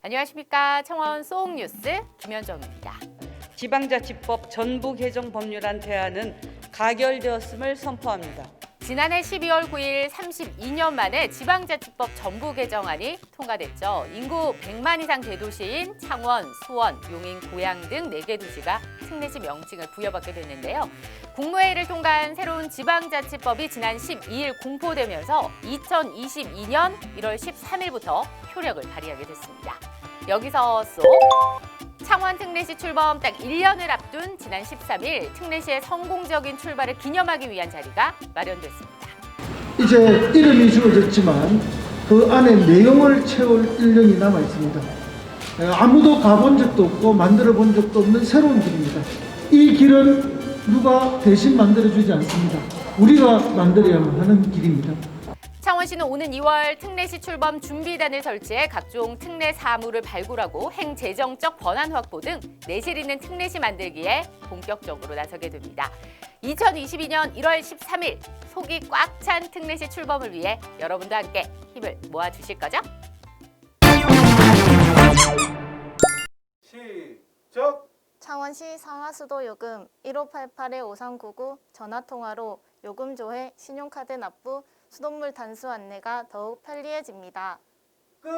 안녕하십니까. 청원 쏘옥뉴스 김현정입니다. 지방자치법 전부 개정 법률안 대안은 가결되었음을 선포합니다. 지난해 12월 9일 32년 만에 지방자치법 전부 개정안이 통과됐죠. 인구 100만 이상 대도시인 창원, 수원, 용인, 고양 등 4개 도시가 특례시 명칭을 부여받게 됐는데요. 국무회의를 통과한 새로운 지방자치법이 지난 12일 공포되면서 2022년 1월 13일부터 효력을 발휘하게 됐습니다. 여기서 쏙! 창원 특례시 출범 딱 1년을 앞둔 지난 13일 특례시의 성공적인 출발을 기념하기 위한 자리가 마련됐습니다. 이제 이름이 주어졌지만 그 안에 내용을 채울 1년이 남아 있습니다. 아무도 가본 적도 없고 만들어 본 적도 없는 새로운 길입니다. 이 길은 누가 대신 만들어주지 않습니다. 우리가 만들어야만 하는 길입니다. 창원시는 오는 2월 특례시 출범 준비단을 설치해 각종 특례 사무를 발굴하고 행재정적 권한 확보 등 내실 있는 특례시 만들기에 본격적으로 나서게 됩니다. 2022년 1월 13일 속이 꽉 찬 특례시 출범을 위해 여러분도 함께 힘을 모아주실 거죠? 시작! 창원시 상하수도 요금 1588-5399 전화통화로 요금 조회, 신용카드 납부, 수돗물 단수 안내가 더욱 편리해집니다. 끝!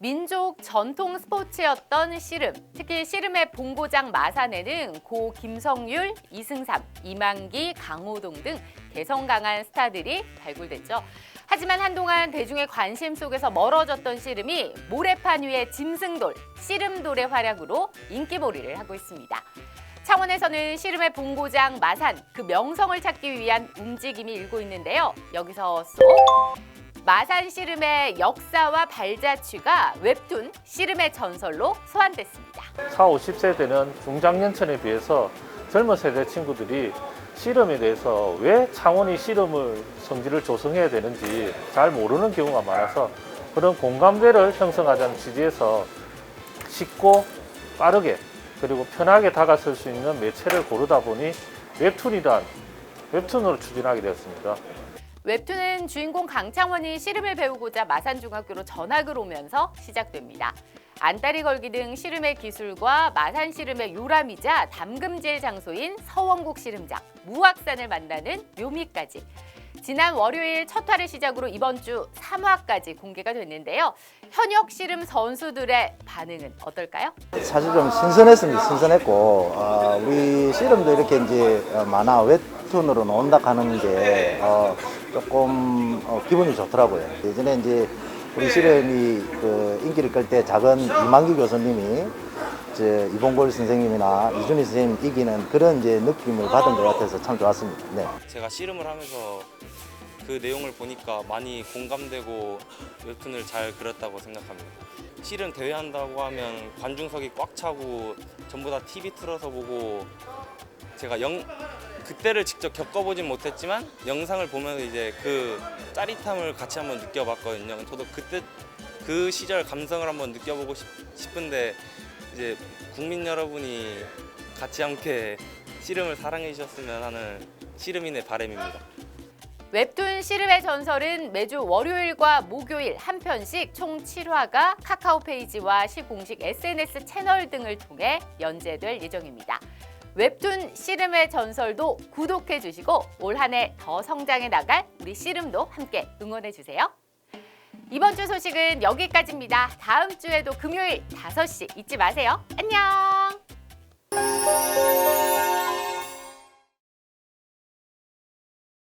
민족 전통 스포츠였던 씨름, 특히 씨름의 본고장 마산에는 고 김성률, 이승삼, 이만기, 강호동 등 개성 강한 스타들이 발굴됐죠. 하지만 한동안 대중의 관심 속에서 멀어졌던 씨름이 모래판 위의 짐승돌, 씨름돌의 활약으로 인기몰이를 하고 있습니다. 창원에서는 씨름의 본고장 마산, 그 명성을 찾기 위한 움직임이 일고 있는데요. 여기서 쏙! 마산 씨름의 역사와 발자취가 웹툰 씨름의 전설로 소환됐습니다. 40, 50세대는 중장년층에 비해서 젊은 세대 친구들이 씨름에 대해서 왜 창원이 씨름을 성지를 조성해야 되는지 잘 모르는 경우가 많아서 그런 공감대를 형성하자는 취지에서 쉽고 빠르게 그리고 편하게 다가설 수 있는 매체를 고르다 보니 웹툰으로 추진하게 되었습니다. 웹툰은 주인공 강창원이 씨름을 배우고자 마산중학교로 전학을 오면서 시작됩니다. 안다리 걸기 등 씨름의 기술과 마산 씨름의 요람이자 담금질 장소인 서원국 씨름장, 무악산을 만나는 묘미까지. 지난 월요일 첫 화를 시작으로 이번 주 3화까지 공개가 됐는데요. 현역 씨름 선수들의 반응은 어떨까요? 사실 좀 신선했습니다. 신선했고 우리 씨름도 이렇게 이제 만화 웹툰으로 나온다 하는 게 조금 기분이 좋더라고요. 예전에 이제 우리 씨름이 그 인기를 끌 때 작은 이만기 교수님이 이봉골 선생님이나 이준희 선생님 이기는 그런 이제 느낌을 받은 것 같아서 참 좋았습니다. 네. 제가 씨름을 하면서 그 내용을 보니까 많이 공감되고 웹툰을 잘 그렸다고 생각합니다. 씨름 대회 한다고 하면 관중석이 꽉 차고 전부 다 TV 틀어서 보고 제가 그때를 직접 겪어보진 못했지만 영상을 보면서 이제 그 짜릿함을 같이 한번 느껴봤거든요. 저도 그때 그 시절 감성을 한번 느껴보고 싶은데 이제 국민 여러분이 같이 함께 씨름을 사랑해 주셨으면 하는 씨름인의 바람입니다. 웹툰 씨름의 전설은 매주 월요일과 목요일 한 편씩 총 7화가 카카오 페이지와 시 공식 SNS 채널 등을 통해 연재될 예정입니다. 웹툰 씨름의 전설도 구독해 주시고 올 한 해 더 성장해 나갈 우리 씨름도 함께 응원해 주세요. 이번 주 소식은 여기까지입니다. 다음 주에도 금요일 5시 잊지 마세요. 안녕!